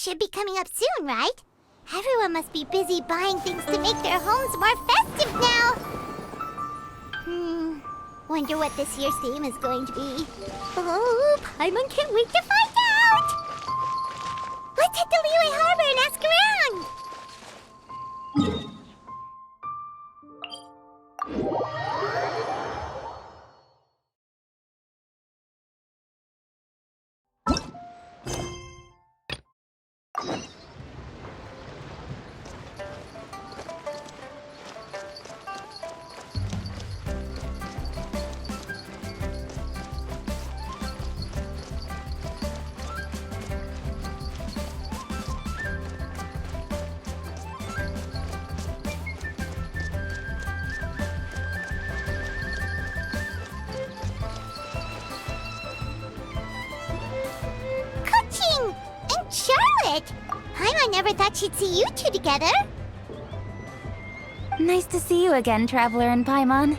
should be coming up soon, right? Everyone must be busy buying things to make their homes more festive now. Wonder what this year's theme is going to be. Oh, Paimon can't wait to find out! Let's hit the Liyue Harbor and ask around! And Charlotte! I never thought she'd see you two together. Nice to see you again, Traveler and Paimon.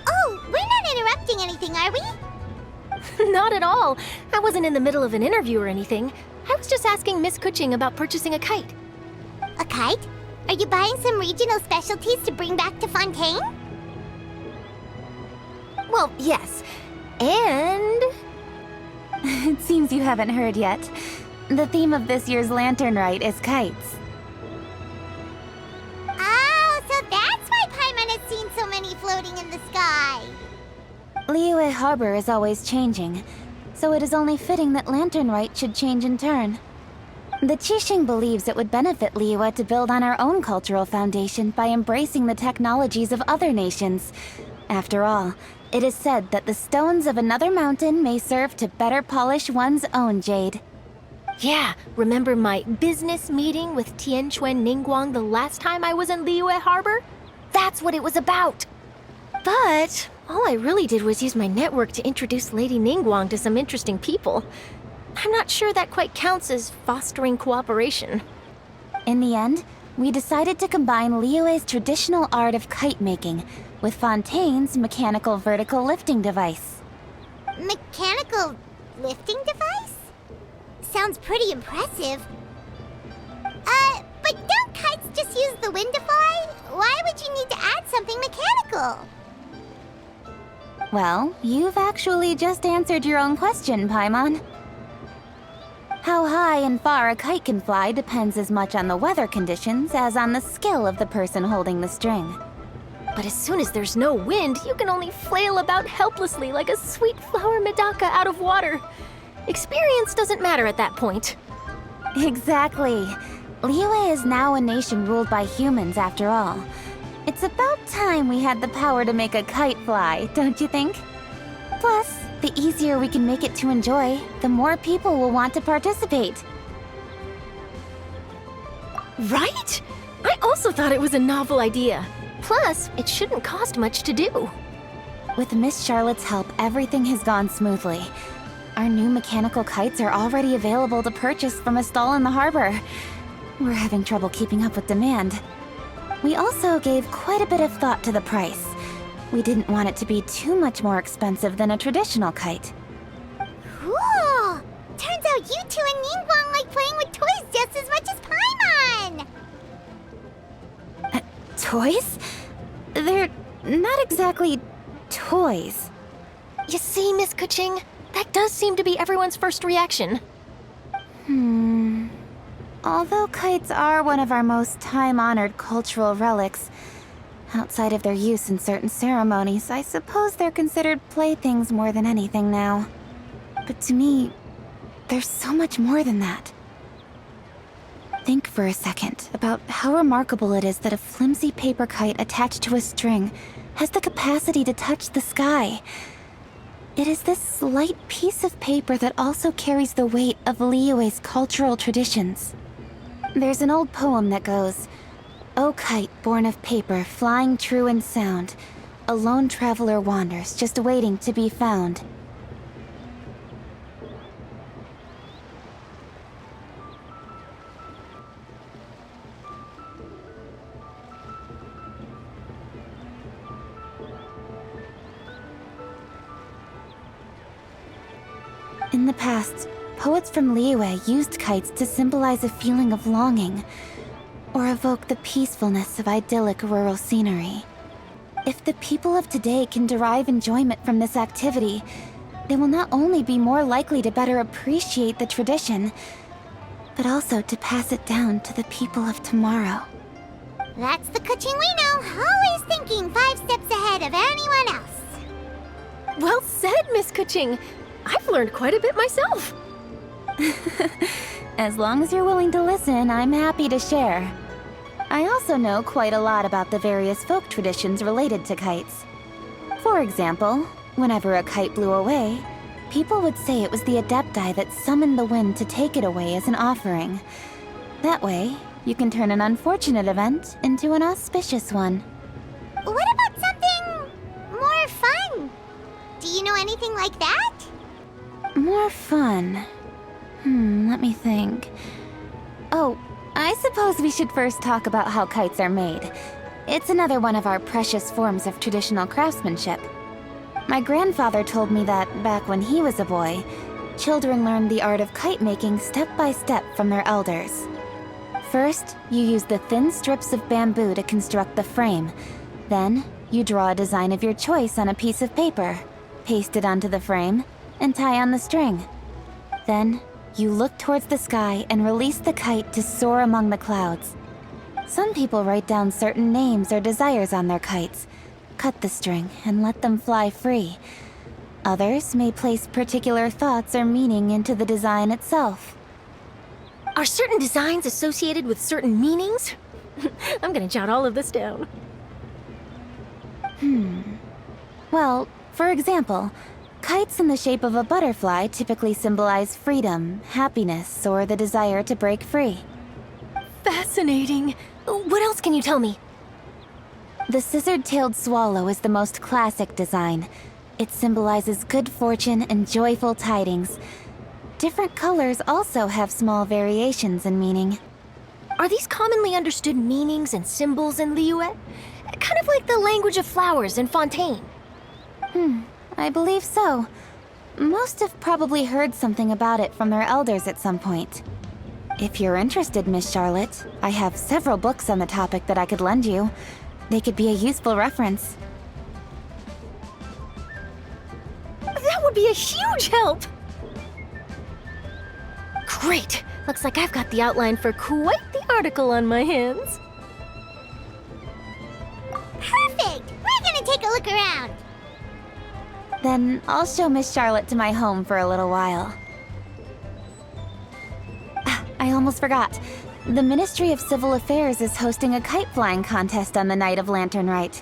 Oh, we're not interrupting anything, are we? Not at all. I wasn't in the middle of an interview or anything. I was just asking Miss Kuching about purchasing a kite. A kite? Are you buying some regional specialties to bring back to Fontaine? Well, yes. And... It seems you haven't heard yet. The theme of this year's Lantern Rite is kites. Oh, so that's why Paimon has seen so many floating in the sky. Liyue Harbor is always changing, so it is only fitting that Lantern Rite should change in turn. The Qixing believes it would benefit Liyue to build on our own cultural foundation by embracing the technologies of other nations. After all, it is said that the stones of another mountain may serve to better polish one's own jade. Yeah, remember my business meeting with Tianquan Ningguang the last time I was in Liyue Harbor? That's what it was about! But all I really did was use my network to introduce Lady Ningguang to some interesting people. I'm not sure that quite counts as fostering cooperation. In the end, we decided to combine Liyue's traditional art of kite making with Fontaine's mechanical vertical lifting device. Mechanical lifting device? Sounds pretty impressive. But don't kites just use the wind to fly? Why would you need to add something mechanical? Well, you've actually just answered your own question, Paimon. How high and far a kite can fly depends as much on the weather conditions as on the skill of the person holding the string. But as soon as there's no wind, you can only flail about helplessly like a sweet flower medaka out of water. Experience doesn't matter at that point. Exactly. Liyue is now a nation ruled by humans, after all. It's about time we had the power to make a kite fly, don't you think? Plus, the easier we can make it to enjoy, the more people will want to participate. Right? I also thought it was a novel idea. Plus, it shouldn't cost much to do. With Miss Charlotte's help, everything has gone smoothly. Our new mechanical kites are already available to purchase from a stall in the harbor. We're having trouble keeping up with demand. We also gave quite a bit of thought to the price. We didn't want it to be too much more expensive than a traditional kite. Cool! Turns out you two and Ningguang like playing with toys just as much as Paimon! Toys? They're not exactly toys. You see, Miss Kuching? That does seem to be everyone's first reaction. Although kites are one of our most time-honored cultural relics, outside of their use in certain ceremonies, I suppose they're considered playthings more than anything now. But to me, there's so much more than that. Think for a second about how remarkable it is that a flimsy paper kite attached to a string has the capacity to touch the sky. It is this light piece of paper that also carries the weight of Liyue's cultural traditions. There's an old poem that goes, "O kite born of paper, flying true and sound, a lone traveler wanders, just waiting to be found." In the past, poets from Liyue used kites to symbolize a feeling of longing, or evoke the peacefulness of idyllic rural scenery. If the people of today can derive enjoyment from this activity, they will not only be more likely to better appreciate the tradition, but also to pass it down to the people of tomorrow. That's the Kuching we know, always thinking 5 steps ahead of anyone else. Well said, Miss Kuching. I've learned quite a bit myself. As long as you're willing to listen, I'm happy to share. I also know quite a lot about the various folk traditions related to kites. For example, whenever a kite blew away, people would say it was the Adepti that summoned the wind to take it away as an offering. That way, you can turn an unfortunate event into an auspicious one. What about something more fun? Do you know anything like that? More fun. Let me think. Oh, I suppose we should first talk about how kites are made. It's another one of our precious forms of traditional craftsmanship. My grandfather told me that, back when he was a boy, children learned the art of kite making step by step from their elders. First, you use the thin strips of bamboo to construct the frame. Then, you draw a design of your choice on a piece of paper, paste it onto the frame, and tie on the string. Then, you look towards the sky and release the kite to soar among the clouds. Some people write down certain names or desires on their kites, cut the string, and let them fly free. Others may place particular thoughts or meaning into the design itself. Are certain designs associated with certain meanings? I'm gonna jot all of this down. Well, for example, kites in the shape of a butterfly typically symbolize freedom, happiness, or the desire to break free. Fascinating. What else can you tell me? The scissored-tailed swallow is the most classic design. It symbolizes good fortune and joyful tidings. Different colors also have small variations in meaning. Are these commonly understood meanings and symbols in Liyue? Kind of like the language of flowers in Fontaine. I believe so. Most have probably heard something about it from their elders at some point. If you're interested, Miss Charlotte, I have several books on the topic that I could lend you. They could be a useful reference. That would be a huge help! Great! Looks like I've got the outline for quite the article on my hands. Perfect! We're gonna take a look around. Then I'll show Miss Charlotte to my home for a little while. I almost forgot. The Ministry of Civil Affairs is hosting a kite flying contest on the night of Lantern Rite.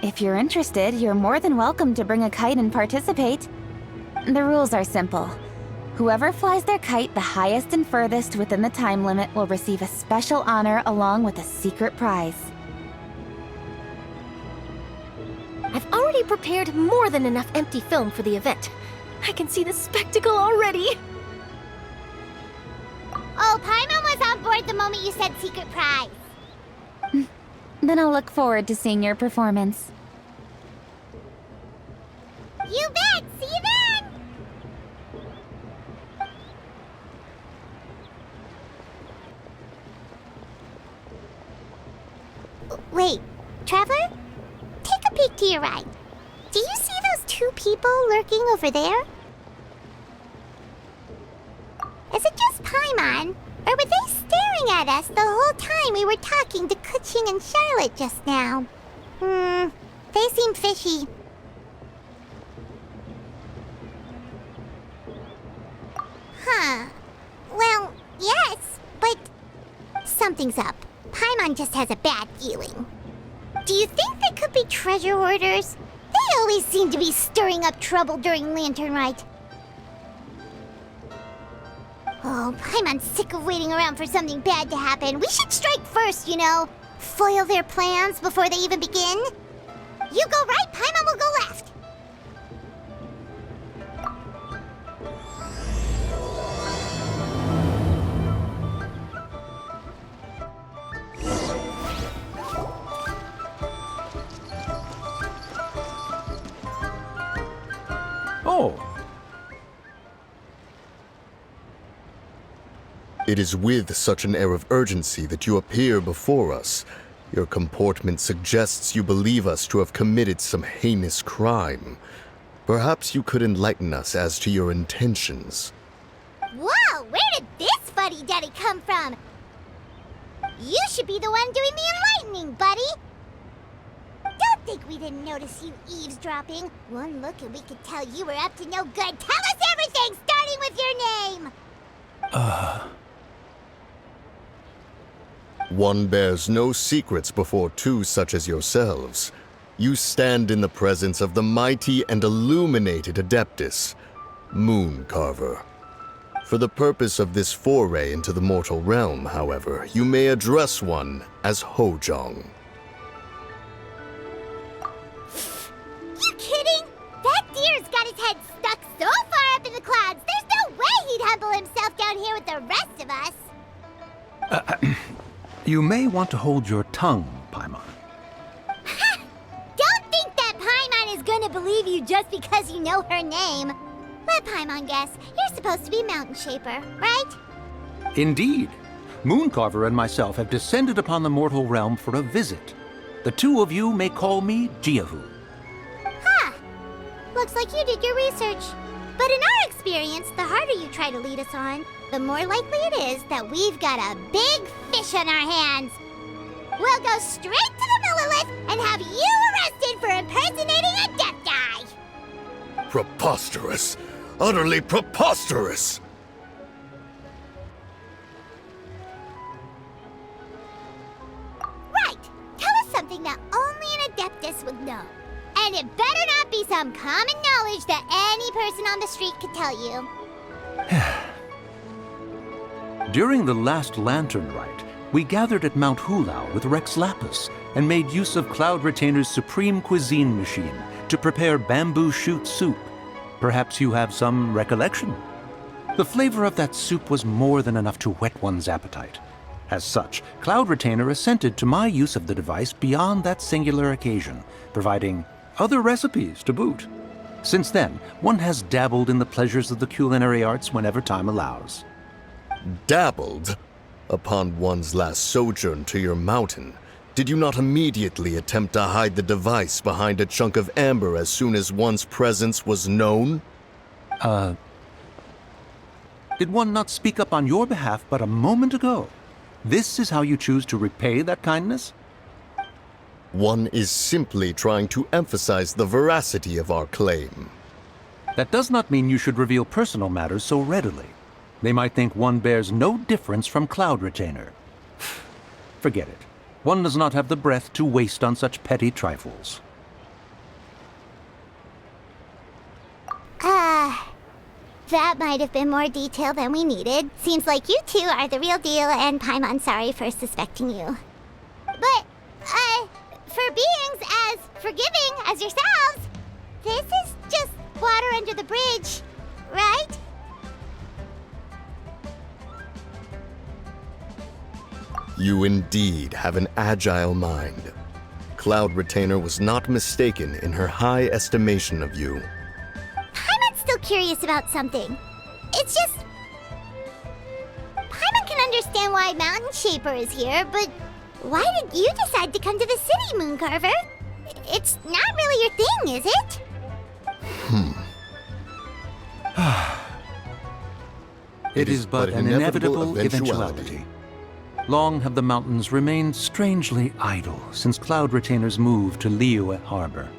If you're interested, you're more than welcome to bring a kite and participate. The rules are simple. Whoever flies their kite the highest and furthest within the time limit will receive a special honor along with a secret prize. I've already prepared more than enough empty film for the event. I can see the spectacle already. Oh, Paimon was on board the moment you said secret prize. Then I'll look forward to seeing your performance. You bet! See you then! Wait, Traveler? Take a peek to your right. Do you see those 2 people lurking over there? Is it just Paimon? Or were they staring at us the whole time we were talking to Kuching and Charlotte just now? They seem fishy. Huh. Well, yes, but something's up. Paimon just has a bad feeling. Do you think they could be treasure hoarders? They always seem to be stirring up trouble during Lantern Rite. Oh, Paimon's sick of waiting around for something bad to happen. We should strike first, you know. Foil their plans before they even begin. You go right, Paimon will go left. Oh, It is with such an air of urgency that you appear before us. Your comportment suggests you believe us to have committed some heinous crime. Perhaps you could enlighten us as to your intentions. Whoa, where did this fuddy-duddy come from? You should be the one doing the enlightening, buddy. Don't think we didn't notice you eavesdropping. One look and we could tell you were up to no good. Tell us everything, starting with your name. One bears no secrets before two such as yourselves. You stand in the presence of the mighty and illuminated Adeptus, Mooncarver. For the purpose of this foray into the mortal realm, however, you may address one as Hojong. You kidding? That deer's got his head stuck so far up in the clouds, there's no way he'd humble himself down here with the rest of us. You may want to hold your tongue, Paimon. Don't think that Paimon is gonna believe you just because you know her name. Let Paimon guess. You're supposed to be Mountain Shaper, right? Indeed. Mooncarver and myself have descended upon the mortal realm for a visit. The two of you may call me Jiahu. Huh. Looks like you did your research. But in our experience, the harder you try to lead us on, the more likely it is that we've got a big fish on our hands. We'll go straight to the Millilith and have you arrested for impersonating a Adepti. Preposterous! Utterly preposterous! Right. Tell us something that only an Adeptus would know. And it better not be some common knowledge that any person on the street could tell you. During the last Lantern Rite, we gathered at Mount Hulao with Rex Lapis and made use of Cloud Retainer's supreme cuisine machine to prepare bamboo shoot soup. Perhaps you have some recollection? The flavor of that soup was more than enough to whet one's appetite. As such, Cloud Retainer assented to my use of the device beyond that singular occasion, providing other recipes to boot. Since then, one has dabbled in the pleasures of the culinary arts whenever time allows. Dabbled? Upon one's last sojourn to your mountain, did you not immediately attempt to hide the device behind a chunk of amber as soon as one's presence was known? Did one not speak up on your behalf but a moment ago? This is how you choose to repay that kindness? One is simply trying to emphasize the veracity of our claim. That does not mean you should reveal personal matters so readily. They might think one bears no difference from Cloud Retainer. Forget it. One does not have the breath to waste on such petty trifles. That might have been more detail than we needed. Seems like you two are the real deal, and Paimon sorry for suspecting you. But, for beings as forgiving as yourselves, this is just water under the bridge, right? You indeed have an agile mind. Cloud Retainer was not mistaken in her high estimation of you. Paimon's still curious about something. It's just... Paimon can understand why Mountain Shaper is here, but why did you decide to come to the city, Mooncarver? It's not really your thing, is it? It is but an inevitable eventuality. Long have the mountains remained strangely idle since Cloud Retainer's move to Liyue Harbor.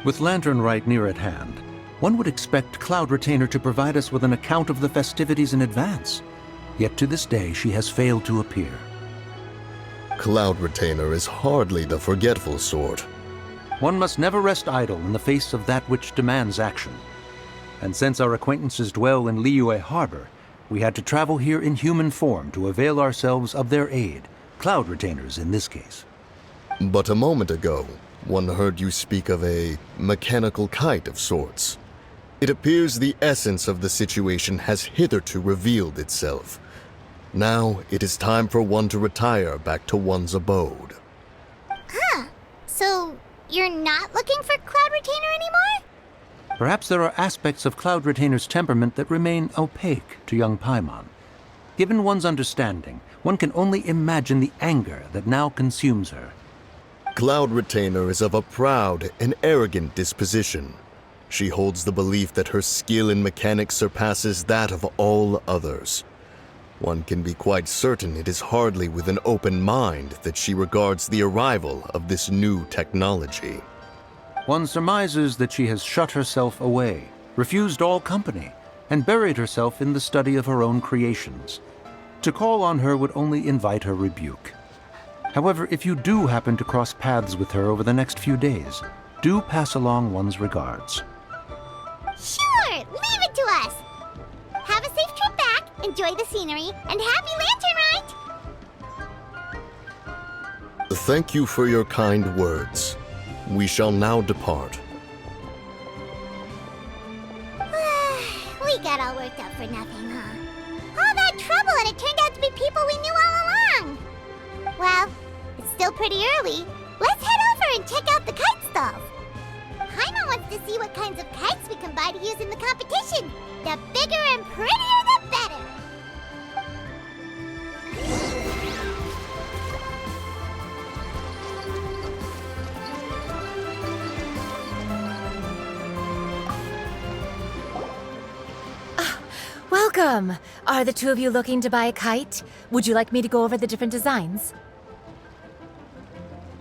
With Lantern Rite near at hand, one would expect Cloud Retainer to provide us with an account of the festivities in advance. Yet to this day, she has failed to appear. Cloud Retainer is hardly the forgetful sort. One must never rest idle in the face of that which demands action. And since our acquaintances dwell in Liyue Harbor, we had to travel here in human form to avail ourselves of their aid, Cloud Retainers in this case. But a moment ago, one heard you speak of a mechanical kite of sorts. It appears the essence of the situation has hitherto revealed itself. Now it is time for one to retire back to one's abode. So, you're not looking for Cloud Retainer anymore? Perhaps there are aspects of Cloud Retainer's temperament that remain opaque to young Paimon. Given one's understanding, one can only imagine the anger that now consumes her. Cloud Retainer is of a proud and arrogant disposition. She holds the belief that her skill in mechanics surpasses that of all others. One can be quite certain it is hardly with an open mind that she regards the arrival of this new technology. One surmises that she has shut herself away, refused all company, and buried herself in the study of her own creations. To call on her would only invite her rebuke. However, if you do happen to cross paths with her over the next few days, do pass along one's regards. Sure, leave it to us. Have a safe trip back, enjoy the scenery, and happy lantern ride! Thank you for your kind words. We shall now depart. We got all worked up for nothing, huh? All that trouble and it turned out to be people we knew all along! Well, it's still pretty early. Let's head over and check out the kite stalls. Paimon wants to see what kinds of kites we can buy to use in the competition. The bigger and prettier, the better! Welcome! Are the two of you looking to buy a kite? Would you like me to go over the different designs?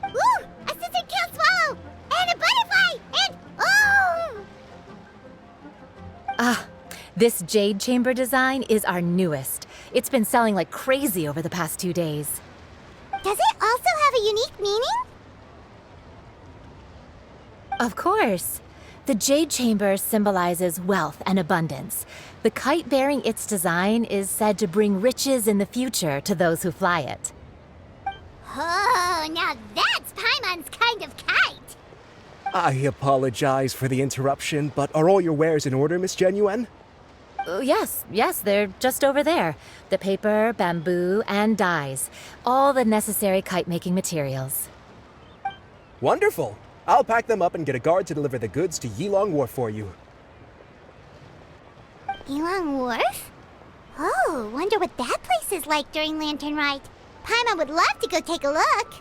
Ooh! A scissor kill swallow! And a butterfly! And oh! This jade chamber design is our newest. It's been selling like crazy over the past 2 days. Does it also have a unique meaning? Of course. The jade chamber symbolizes wealth and abundance. The kite bearing its design is said to bring riches in the future to those who fly it. Oh, now that's Paimon's kind of kite! I apologize for the interruption, but are all your wares in order, Miss Genuine? Yes, they're just over there. The paper, bamboo, and dyes. All the necessary kite-making materials. Wonderful! I'll pack them up and get a guard to deliver the goods to Yilong Wharf for you. Yilong Wharf? Oh, wonder what that place is like during Lantern Rite. Paimon would love to go take a look.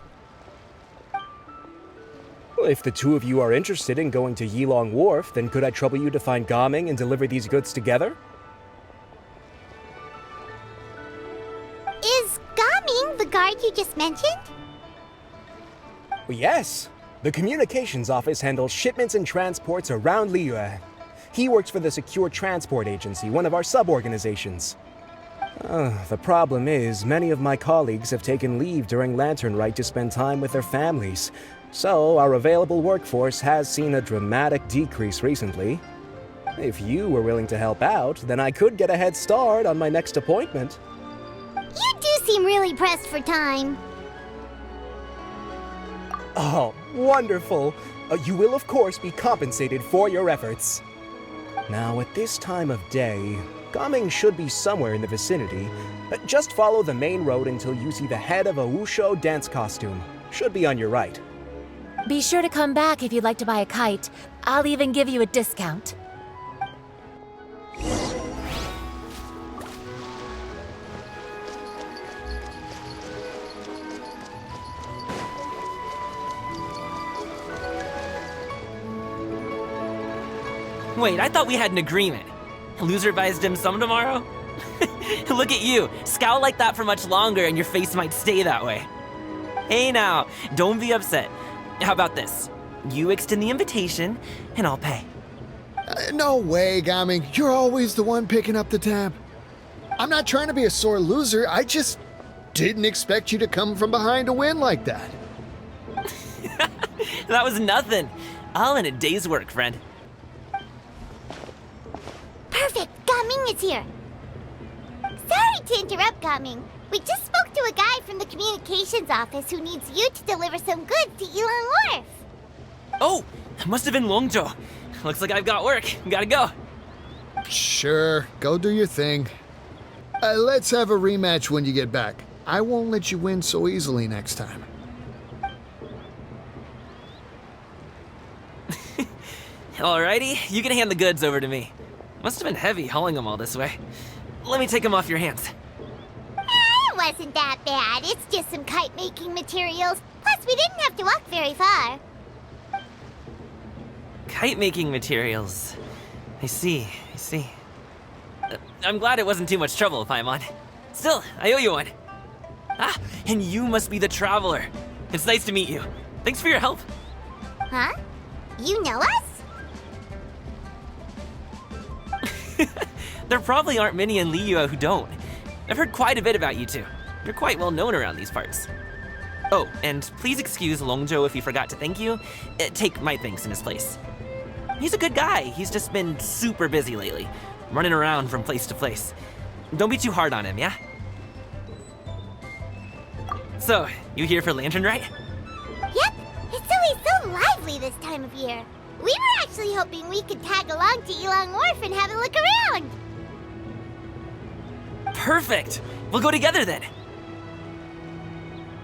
Well, if the two of you are interested in going to Yilong Wharf, then could I trouble you to find Gaming and deliver these goods together? Is Gaming the guard you just mentioned? Well, yes. The communications office handles shipments and transports around Liyue. He works for the Secure Transport Agency, one of our sub-organizations. The problem is, many of my colleagues have taken leave during Lantern Rite to spend time with their families, so our available workforce has seen a dramatic decrease recently. If you were willing to help out, then I could get a head start on my next appointment. You do seem really pressed for time. Oh, wonderful! You will, of course, be compensated for your efforts. Now, at this time of day, Gaming should be somewhere in the vicinity. Just follow the main road until you see the head of a Wushu dance costume. Should be on your right. Be sure to come back if you'd like to buy a kite. I'll even give you a discount. Wait, I thought we had an agreement. Loser buys dim sum tomorrow? Look at you, scowl like that for much longer and your face might stay that way. Hey now, don't be upset. How about this? You extend the invitation, and I'll pay. No way, Gaming. You're always the one picking up the tab. I'm not trying to be a sore loser. I just didn't expect you to come from behind to win like that. That was nothing. All in a day's work, friend. Perfect, Gaming is here. Sorry to interrupt, Gaming. We just spoke to a guy from the communications office who needs you to deliver some goods to Yilong Wharf. Oh, it must have been Longzhou. Looks like I've got work. Gotta go. Sure, go do your thing. Let's have a rematch when you get back. I won't let you win so easily next time. Alrighty, you can hand the goods over to me. Must have been heavy hauling them all this way. Let me take them off your hands. wasn't that bad. It's just some kite-making materials. Plus, we didn't have to walk very far. Kite-making materials. I see. I'm glad it wasn't too much trouble, Paimon. Still, I owe you one. Ah, and you must be the traveler. It's nice to meet you. Thanks for your help. Huh? You know us? There probably aren't many in Liyue who don't. I've heard quite a bit about you two. You're quite well known around these parts. Oh, and please excuse Longzhou if he forgot to thank you. Take my thanks in his place. He's a good guy. He's just been super busy lately, running around from place to place. Don't be too hard on him, yeah? So, you here for Lantern Rite? Yep. It's always so lively this time of year. We were actually hoping we could tag along to Elong Wharf and have a look around. Perfect! We'll go together then.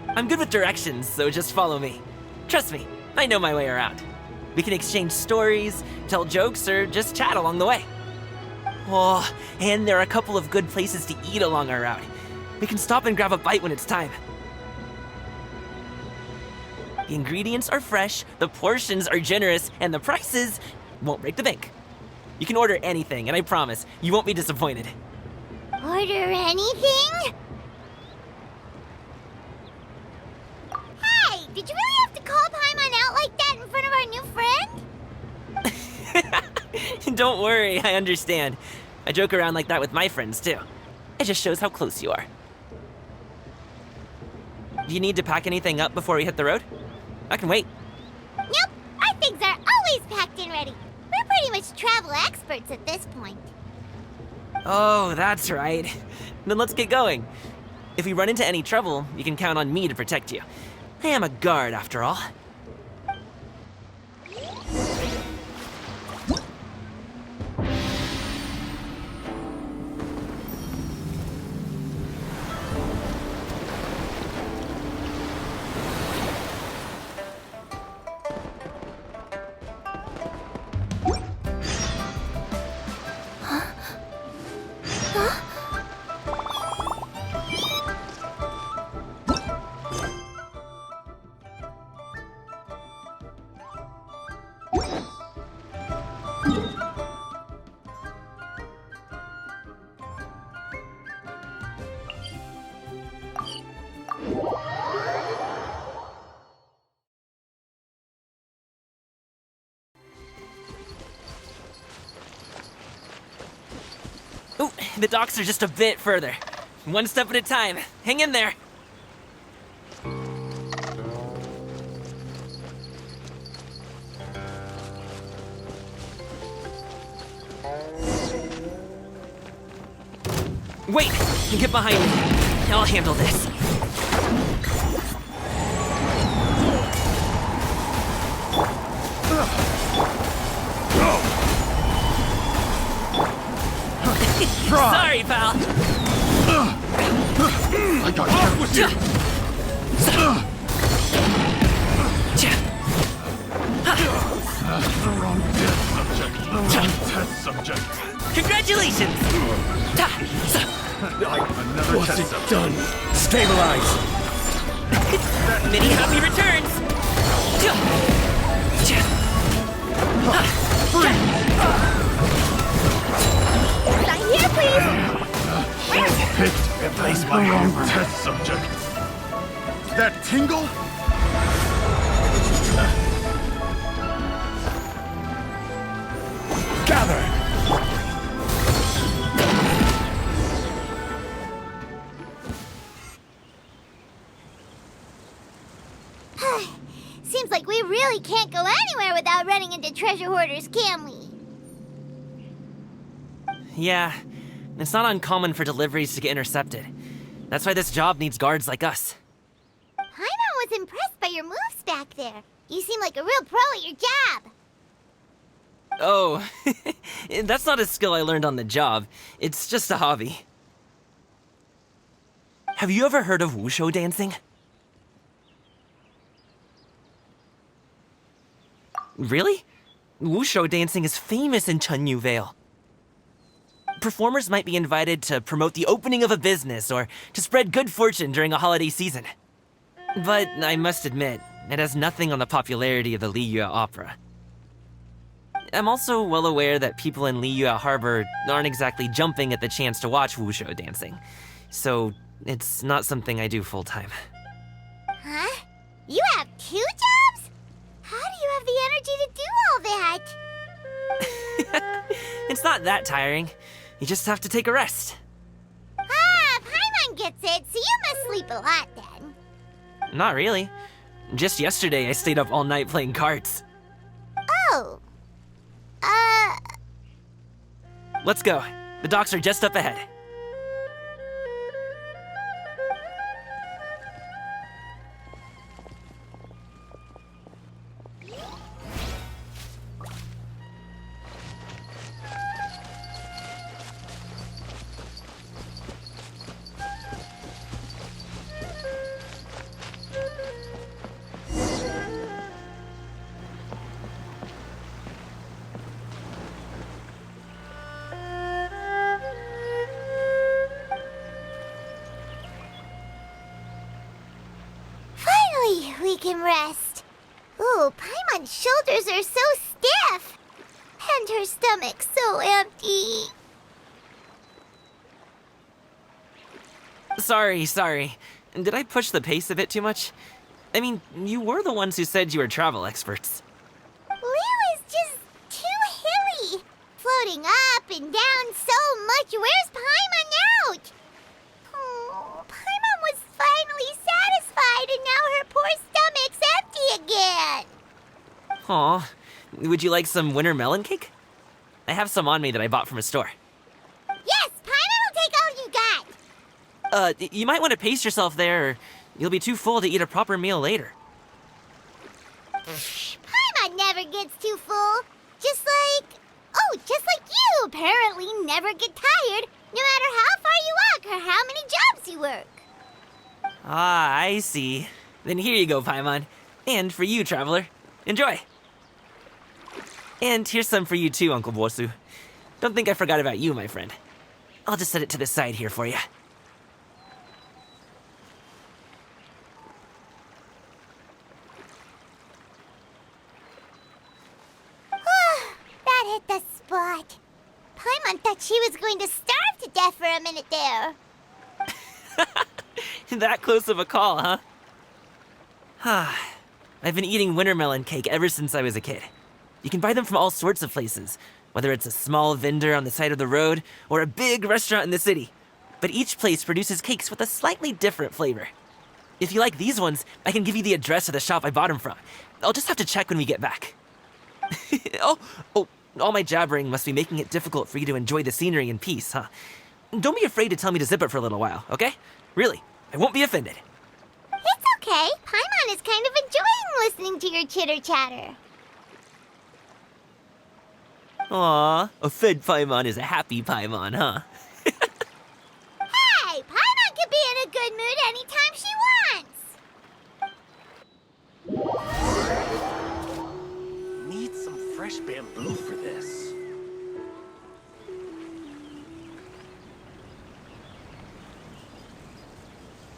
I'm good with directions, so just follow me. Trust me, I know my way around. We can exchange stories, tell jokes, or just chat along the way. Oh, and there are a couple of good places to eat along our route. We can stop and grab a bite when it's time. The ingredients are fresh, the portions are generous, and the prices won't break the bank. You can order anything, and I promise, you won't be disappointed. Order anything? Hey, did you really have to call Paimon out like that in front of our new friend? Don't worry, I understand. I joke around like that with my friends, too. It just shows how close you are. Do you need to pack anything up before we hit the road? I can wait. Nope, our things are always packed and ready. We're pretty much travel experts at this point. Oh, that's right. Then let's get going. If we run into any trouble, you can count on me to protect you. I am a guard, after all. Ooh, the docks are just a bit further. One step at a time. Hang in there. Wait! Get behind me. I'll handle this. Sorry, pal. I got check with you. The wrong test subject. The wrong test subject. Congratulations! Another test subject. Done. Stabilize. Many happy returns! Sign here, please! Picked and placed my wrong test subject. That tingle? Gather. Seems like we really can't go anywhere without running into treasure hoarders, can we? Yeah, it's not uncommon for deliveries to get intercepted. That's why this job needs guards like us. Paimon was impressed by your moves back there. You seem like a real pro at your job. Oh, that's not a skill I learned on the job. It's just a hobby. Have you ever heard of wushu dancing? Really? Wushu dancing is famous in Chunyu Vale. Performers might be invited to promote the opening of a business or to spread good fortune during a holiday season. But I must admit, it has nothing on the popularity of the Liyue Opera. I'm also well aware that people in Liyue Harbor aren't exactly jumping at the chance to watch wushou dancing, so it's not something I do full-time. Huh? You have 2 jobs? How do you have the energy to do all that? It's not that tiring. You just have to take a rest. Ah, Paimon gets it, so you must sleep a lot then. Not really. Just yesterday, I stayed up all night playing cards. Oh. Let's go. The docks are just up ahead. Finally, we can rest. Ooh, Paimon's shoulders are so stiff. And her stomach so empty. Sorry. Did I push the pace a bit too much? I mean, you were the ones who said you were travel experts. Liu is just too hilly. Floating up and down so much. Where's Paimon out? Oh, Paimon was finally satisfied and now her poor stomach's empty again. Aw, would you like some winter melon cake? I have some on me that I bought from a store. Yes, Paimon will take all you got. You might want to pace yourself there, or you'll be too full to eat a proper meal later. Paimon never gets too full. Just like you apparently never get tired, no matter how far you walk or how many jobs you work. Ah, I see. Then here you go, Paimon. And for you, traveler. Enjoy. And here's some for you too, Uncle Bosu. Don't think I forgot about you, my friend. I'll just set it to the side here for you. That hit the spot. Paimon thought she was going to starve to death for a minute there. That close of a call, huh? I've been eating winter melon cake ever since I was a kid. You can buy them from all sorts of places, whether it's a small vendor on the side of the road or a big restaurant in the city. But each place produces cakes with a slightly different flavor. If you like these ones, I can give you the address of the shop I bought them from. I'll just have to check when we get back. Oh, all my jabbering must be making it difficult for you to enjoy the scenery in peace, huh? Don't be afraid to tell me to zip it for a little while, okay? Really, I won't be offended. It's okay. Paimon is kind of enjoying listening to your chitter-chatter. Aw, a fed Paimon is a happy Paimon, huh? Hey, Paimon can be in a good mood anytime she wants. Need some fresh bamboo for this.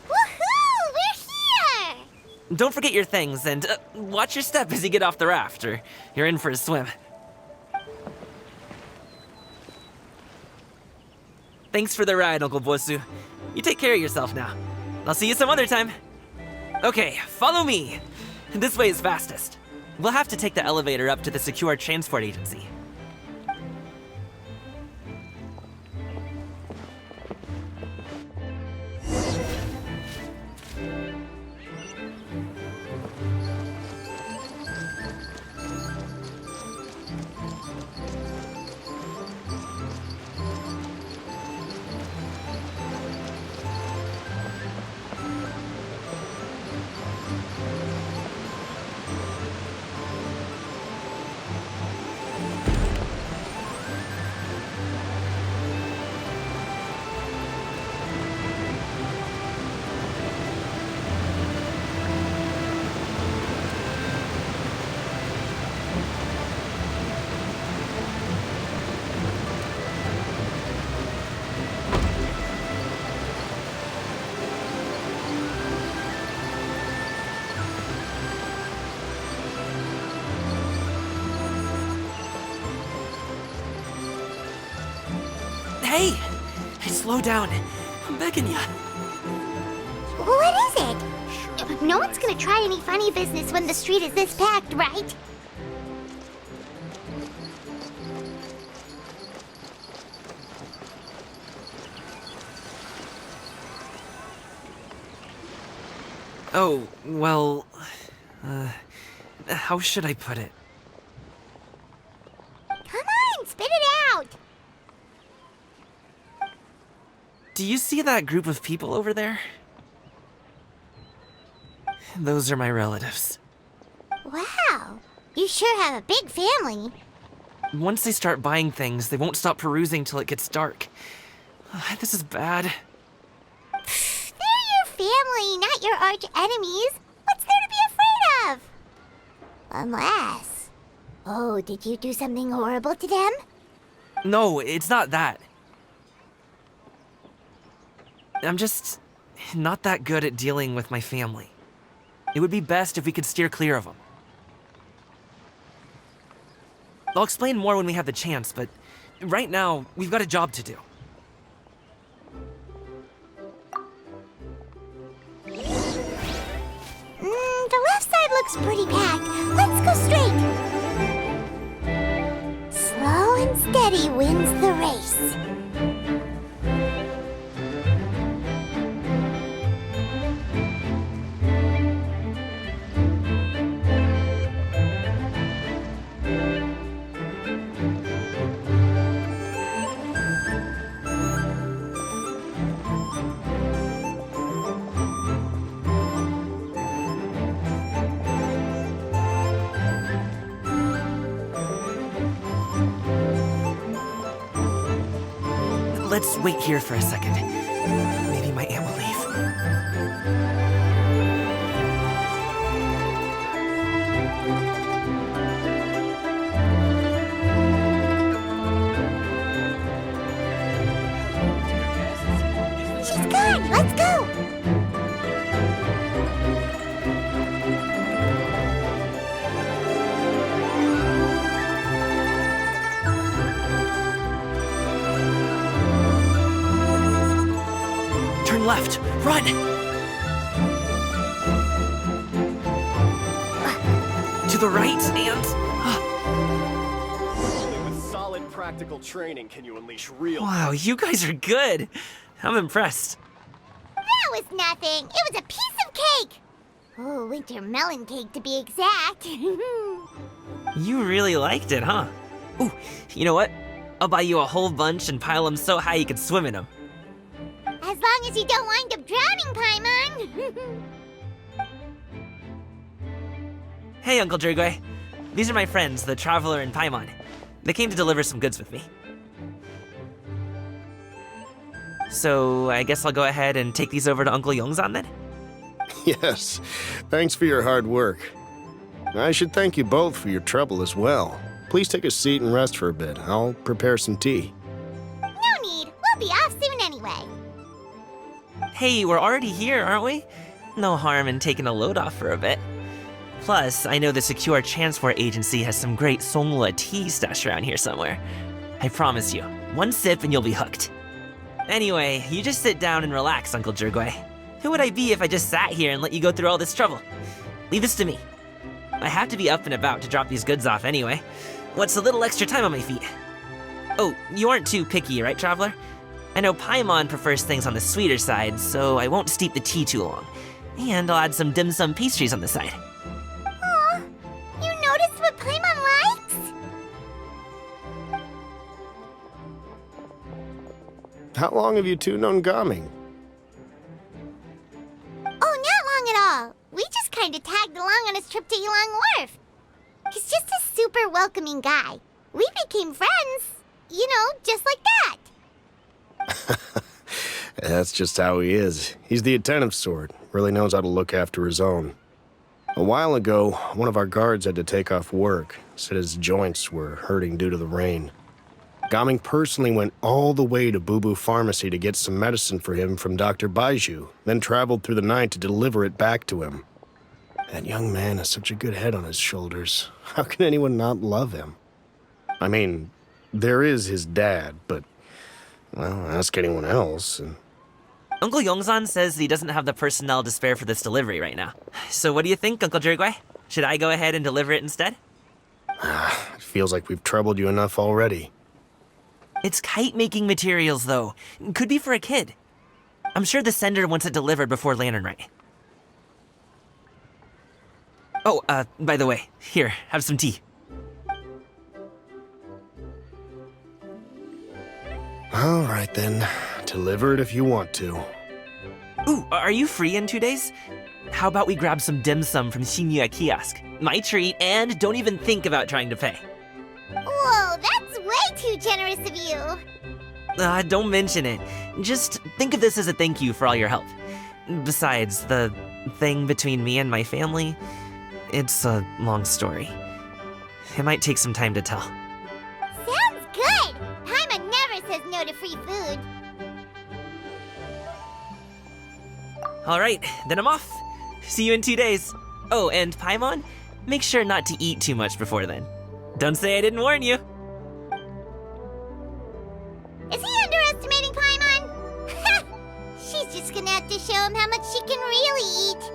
Woohoo! We're here! Don't forget your things, and watch your step as you get off the raft, or you're in for a swim. Thanks for the ride, Uncle Bosu. You take care of yourself now. I'll see you some other time. Okay, follow me. This way is fastest. We'll have to take the elevator up to the secure transport agency. Hey! Hey, slow down. I'm begging ya. What is it? No one's gonna try any funny business when the street is this packed, right? Oh, well... how should I put it? Come on, spit it out! Do you see that group of people over there? Those are my relatives. Wow, you sure have a big family. Once they start buying things, they won't stop perusing till it gets dark. This is bad. They're your family, not your arch enemies. What's there to be afraid of? Unless... Oh, did you do something horrible to them? No, it's not that. I'm just not that good at dealing with my family. It would be best if we could steer clear of them. I'll explain more when we have the chance, but right now, we've got a job to do. The left side looks pretty packed. Let's go straight. Slow and steady wins the race. Let's wait here for a second. Maybe my aunt will leave. She's gone. Let's go. Turn left. Run! To the right, and... Only with solid practical training can you unleash real... Wow, you guys are good. I'm impressed. That was nothing. It was a piece of cake. Oh, winter melon cake to be exact. You really liked it, huh? Ooh, you know what? I'll buy you a whole bunch and pile them so high you can swim in them. As long as you don't wind up drowning, Paimon. Hey, Uncle Jirgwe. These are my friends, the Traveler and Paimon. They came to deliver some goods with me. So, I guess I'll go ahead and take these over to Uncle Yongzan then? Yes, thanks for your hard work. I should thank you both for your trouble as well. Please take a seat and rest for a bit. I'll prepare some tea. No need. We'll be off soon anyway. Hey, we're already here, aren't we? No harm in taking a load off for a bit. Plus, I know the Secure Transport Agency has some great Songhua tea stashed around here somewhere. I promise you, one sip and you'll be hooked. Anyway, you just sit down and relax, Uncle Jirgwe. Who would I be if I just sat here and let you go through all this trouble? Leave this to me. I have to be up and about to drop these goods off anyway. What's a little extra time on my feet? Oh, you aren't too picky, right, Traveler? I know Paimon prefers things on the sweeter side, so I won't steep the tea too long. And I'll add some dim sum pastries on the side. Aw, you noticed what Paimon likes? How long have you two known Gaming? Oh, not long at all. We just kind of tagged along on his trip to Yulong Wharf. He's just a super welcoming guy. We became friends. You know, just like that. That's just how he is. He's the attentive sort. Really knows how to look after his own. A while ago, one of our guards had to take off work. Said his joints were hurting due to the rain. Gaming personally went all the way to Boo Boo Pharmacy to get some medicine for him from Dr. Baiju, then traveled through the night to deliver it back to him. That young man has such a good head on his shoulders. How can anyone not love him? I mean, there is his dad, but Well, ask anyone else. And Uncle Yongsan says he doesn't have the personnel to spare for this delivery right now. So what do you think, Uncle Jirgui? Should I go ahead and deliver it instead? it feels like we've troubled you enough already. It's kite-making materials, though. Could be for a kid. I'm sure the sender wants it delivered before Lantern Rite. Oh, by the way, here, have some tea. All right, then. Deliver it if you want to. Ooh, are you free in 2 days? How about we grab some dim sum from Shinya Kiosk? My treat, and don't even think about trying to pay. Whoa, that's way too generous of you. Don't mention it. Just think of this as a thank you for all your help. Besides, the thing between me and my family, it's a long story. It might take some time to tell. Sounds good. Paimon never says no to free food. Alright, then I'm off. See you in 2 days. Oh, and Paimon, make sure not to eat too much before then. Don't say I didn't warn you. Is he underestimating Paimon? She's just gonna have to show him how much she can really eat.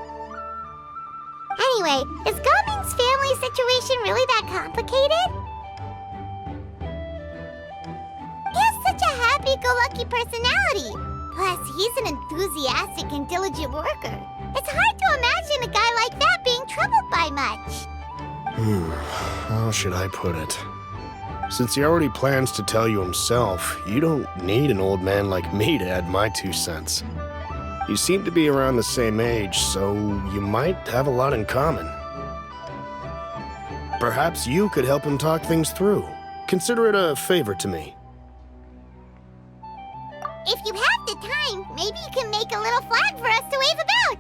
Anyway, is Gaming's family situation really that complicated? He has such a happy-go-lucky personality. Plus, he's an enthusiastic and diligent worker. It's hard to imagine a guy like that being troubled by much. How should I put it? Since he already plans to tell you himself, you don't need an old man like me to add my 2 cents. You seem to be around the same age, so you might have a lot in common. Perhaps you could help him talk things through. Consider it a favor to me. If you have the time, maybe you can make a little flag for us to wave about.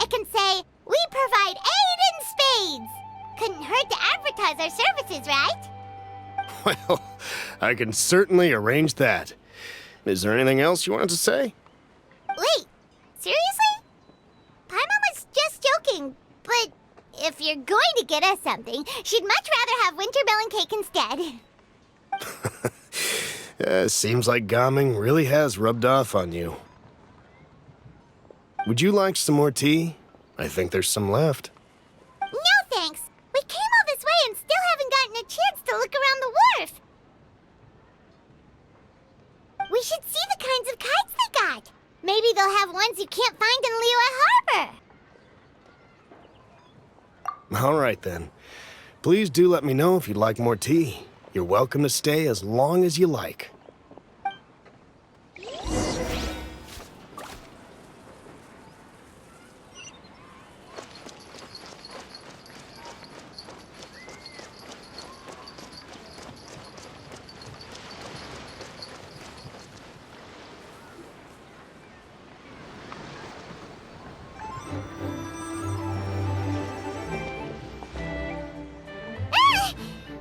It can say, "We provide aid in spades." Couldn't hurt to advertise our services, right? Well, I can certainly arrange that. Is there anything else you wanted to say? Wait, seriously? Paimon was just joking, but if you're going to get us something, she'd much rather have wintermelon cake instead. Seems like Gaming really has rubbed off on you. Would you like some more tea? I think there's some left. No thanks. We came all this way and still haven't gotten a chance to look around the wharf. We should see the kinds of kites they got. Maybe they'll have ones you can't find in Liyue Harbor. All right, then. Please do let me know if you'd like more tea. You're welcome to stay as long as you like.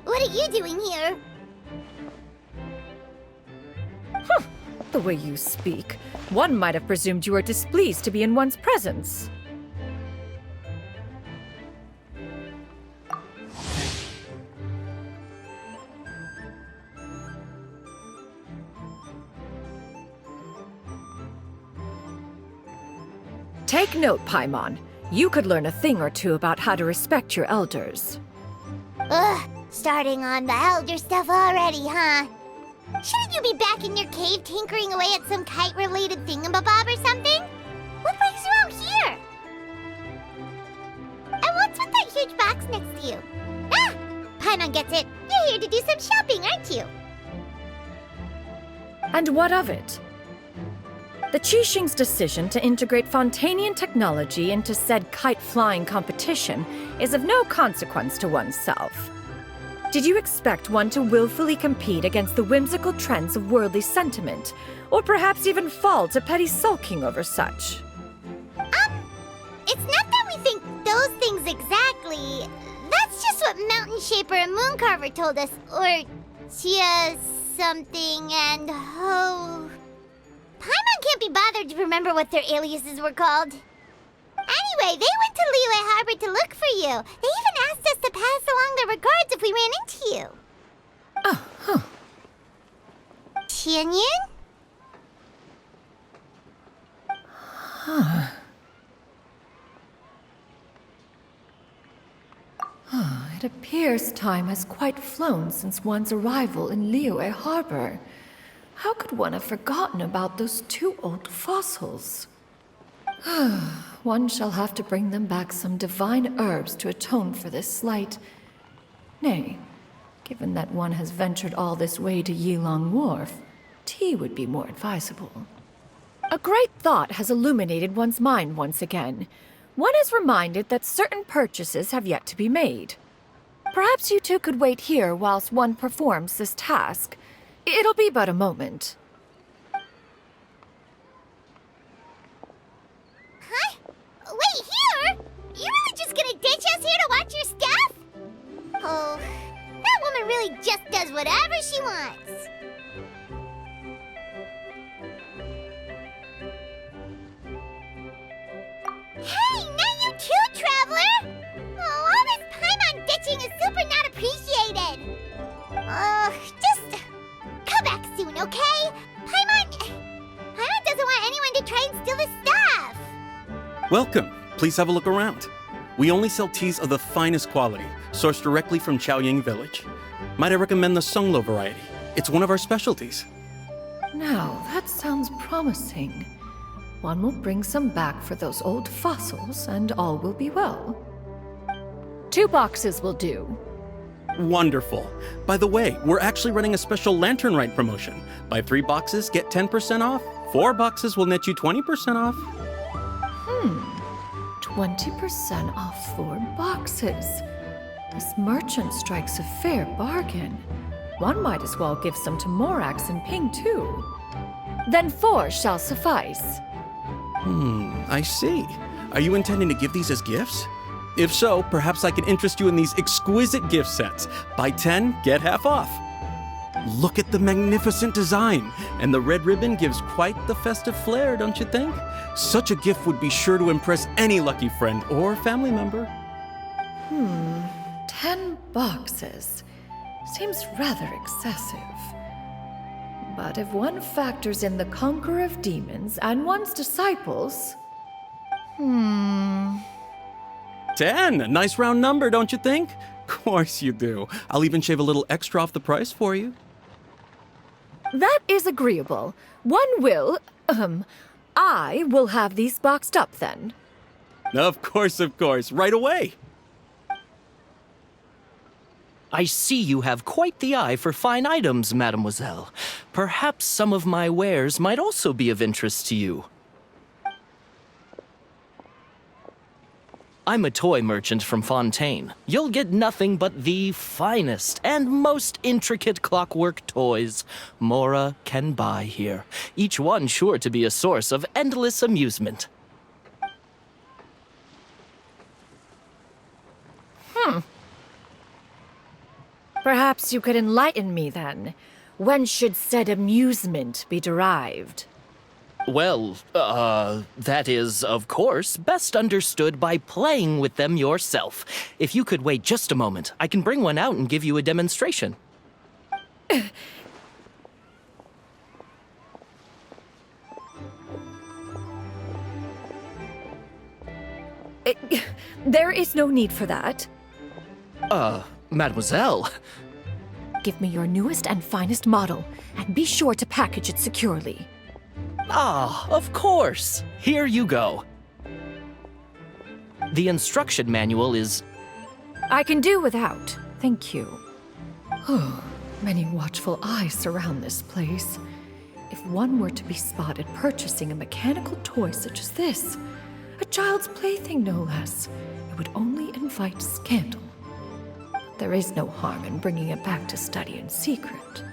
What are you doing here? The way you speak, one might have presumed you were displeased to be in one's presence. Take note, Paimon. You could learn a thing or two about how to respect your elders. Ugh, starting on the elder stuff already, huh? Shouldn't you be back in your cave tinkering away at some kite-related thingamabob or something? What brings you out here? And what's with that huge box next to you? Ah! Paimon gets it. You're here to do some shopping, aren't you? And what of it? The Qixing's decision to integrate Fontanian technology into said kite-flying competition is of no consequence to oneself. Did you expect one to willfully compete against the whimsical trends of worldly sentiment, or perhaps even fall to petty sulking over such? It's not that we think those things exactly. That's just what Mountain Shaper and Mooncarver told us, or Chia something and Ho. Paimon can't be bothered to remember what their aliases were called. Anyway, they went to Liyue Harbor to look for you. They even asked us to pass along their regards if we ran into you. Oh, huh. Qianyan? It appears time has quite flown since one's arrival in Liyue Harbor. How could one have forgotten about those two old fossils? One shall have to bring them back some divine herbs to atone for this slight. Nay, given that one has ventured all this way to Yilong Wharf, tea would be more advisable. A great thought has illuminated one's mind once again. One is reminded that certain purchases have yet to be made. Perhaps you two could wait here whilst one performs this task. It'll be but a moment. Huh? Wait, here? You really just gonna ditch us here to watch your stuff? Oh, that woman really just does whatever she wants. Hey, not you too, Traveler! Oh, all this Paimon ditching is super not appreciated. Just come back soon, okay? Paimon doesn't want anyone to try and steal his stuff. Welcome. Please have a look around. We only sell teas of the finest quality, sourced directly from Chaoying Village. Might I recommend the Sunglo variety? It's one of our specialties. Now, that sounds promising. One will bring some back for those old fossils, and all will be well. 2 boxes will do. Wonderful. By the way, we're actually running a special Lantern Rite promotion. Buy 3 boxes, get 10% off. 4 boxes will net you 20% off. 20% off 4 boxes. This merchant strikes a fair bargain. One might as well give some to Morax and Ping, too. Then 4 shall suffice. I see. Are you intending to give these as gifts? If so, perhaps I can interest you in these exquisite gift sets. Buy 10, get half off. Look at the magnificent design, and the red ribbon gives quite the festive flair, don't you think? Such a gift would be sure to impress any lucky friend or family member. 10 boxes. Seems rather excessive. But if one factors in the Conqueror of Demons and one's disciples... 10! A nice round number, don't you think? Of course you do. I'll even shave a little extra off the price for you. That is agreeable. I will have these boxed up then. Of course, right away. I see you have quite the eye for fine items, mademoiselle. Perhaps some of my wares might also be of interest to you. I'm a toy merchant from Fontaine. You'll get nothing but the finest and most intricate clockwork toys Mora can buy here. Each one sure to be a source of endless amusement. Perhaps you could enlighten me then. When should said amusement be derived? Well, that is, of course, best understood by playing with them yourself. If you could wait just a moment, I can bring one out and give you a demonstration. There is no need for that. Mademoiselle. Give me your newest and finest model, and be sure to package it securely. Ah, of course. Here you go. The instruction manual is... I can do without, thank you. Many watchful eyes surround this place. If one were to be spotted purchasing a mechanical toy such as this, a child's plaything no less, it would only invite scandal. There is no harm in bringing it back to study in secret.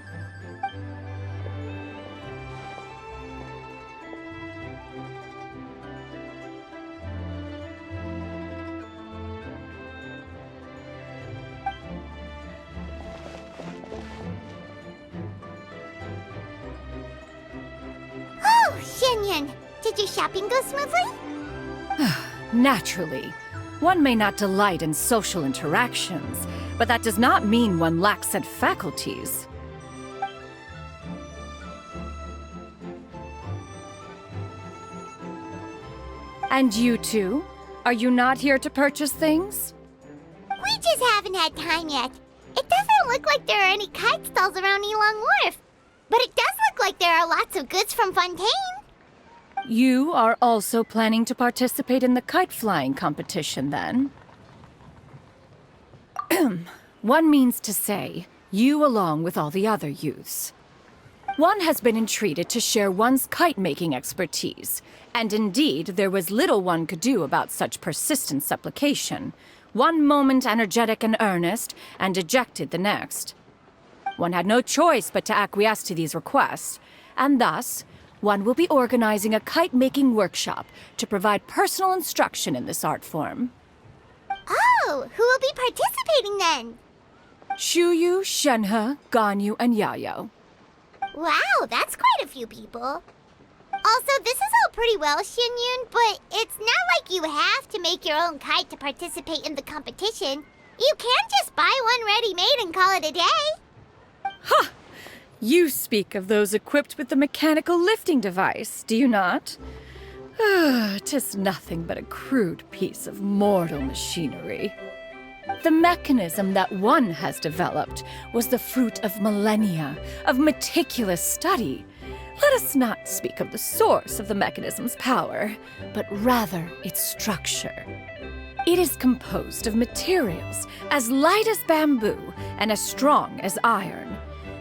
Oh, Xianyan, did your shopping go smoothly? Naturally. One may not delight in social interactions, but that does not mean one lacks said faculties. And you two? Are you not here to purchase things? We just haven't had time yet. It doesn't look like there are any kite stalls around Elong Wharf. But it does look like there are lots of goods from Fontaine. You are also planning to participate in the kite flying competition, then? One means to say, you along with all the other youths. One has been entreated to share one's kite-making expertise, and indeed there was little one could do about such persistent supplication. One moment energetic and earnest, and dejected the next. One had no choice but to acquiesce to these requests, and thus, one will be organizing a kite-making workshop to provide personal instruction in this art form. Oh, who will be participating then? Shuyu, Shenhe, Ganyu, and Yayo. Wow, that's quite a few people. Also, this is all pretty well, Xinyun, but it's not like you have to make your own kite to participate in the competition. You can just buy one ready-made and call it a day. Ha! You speak of those equipped with the mechanical lifting device, do you not? 'Tis nothing but a crude piece of mortal machinery. The mechanism that one has developed was the fruit of millennia of meticulous study. Let us not speak of the source of the mechanism's power, but rather its structure. It is composed of materials as light as bamboo and as strong as iron.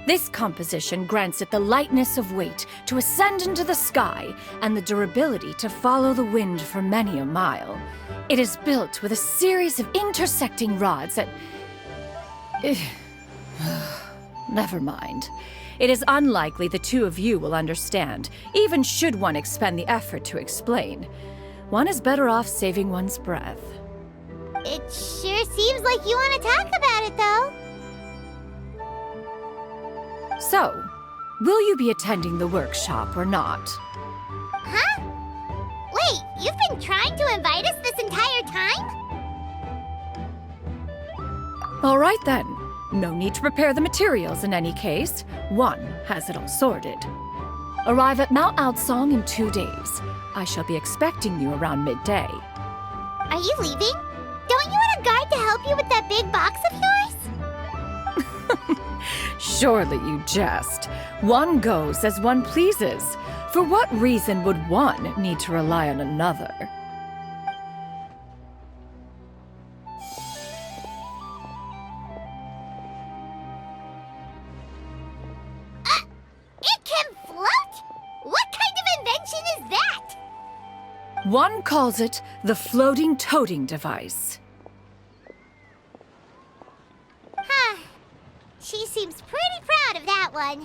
This composition grants it the lightness of weight to ascend into the sky and the durability to follow the wind for many a mile. It is built with a series of intersecting rods that... Never mind. It is unlikely the two of you will understand, even should one expend the effort to explain. One is better off saving one's breath. It sure seems like you want to talk about it, though. So, will you be attending the workshop or not? Huh? Wait, you've been trying to invite us this entire time? All right then. No need to prepare the materials in any case. One has it all sorted. Arrive at Mount Outsong in 2 days. I shall be expecting you around midday. Are you leaving? Don't you want a guard to help you with that big box of yours? Surely you jest. One goes as one pleases. For what reason would one need to rely on another? It can float? What kind of invention is that? One calls it the floating toting device. Huh. She seems pretty proud of that one.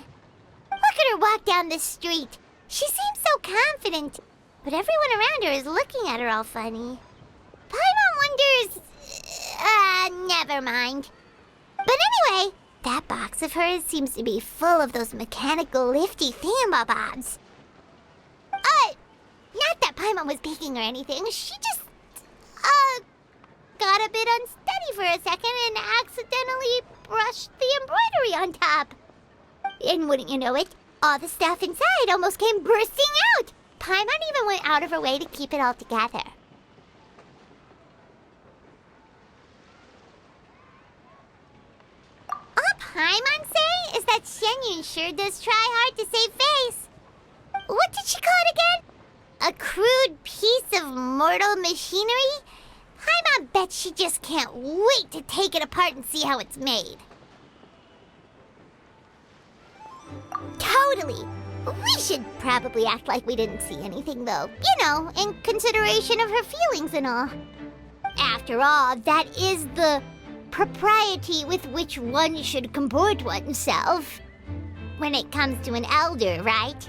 Look at her walk down the street. She seems so confident, but everyone around her is looking at her all funny. Paimon wonders... never mind. But anyway, that box of hers seems to be full of those mechanical lifty thingamabobs. Not that Paimon was peeking or anything. She just, got a bit unsteady for a second and accidentally brushed the embroidery on top. And wouldn't you know it, all the stuff inside almost came bursting out. Paimon even went out of her way to keep it all together. All Paimon say is that Shenyun sure does try hard to save face. What did she call it again? A crude piece of mortal machinery? Paimon bets she just can't wait to take it apart and see how it's made. Totally. We should probably act like we didn't see anything, though. You know, in consideration of her feelings and all. After all, that is the propriety with which one should comport oneself. When it comes to an elder, right?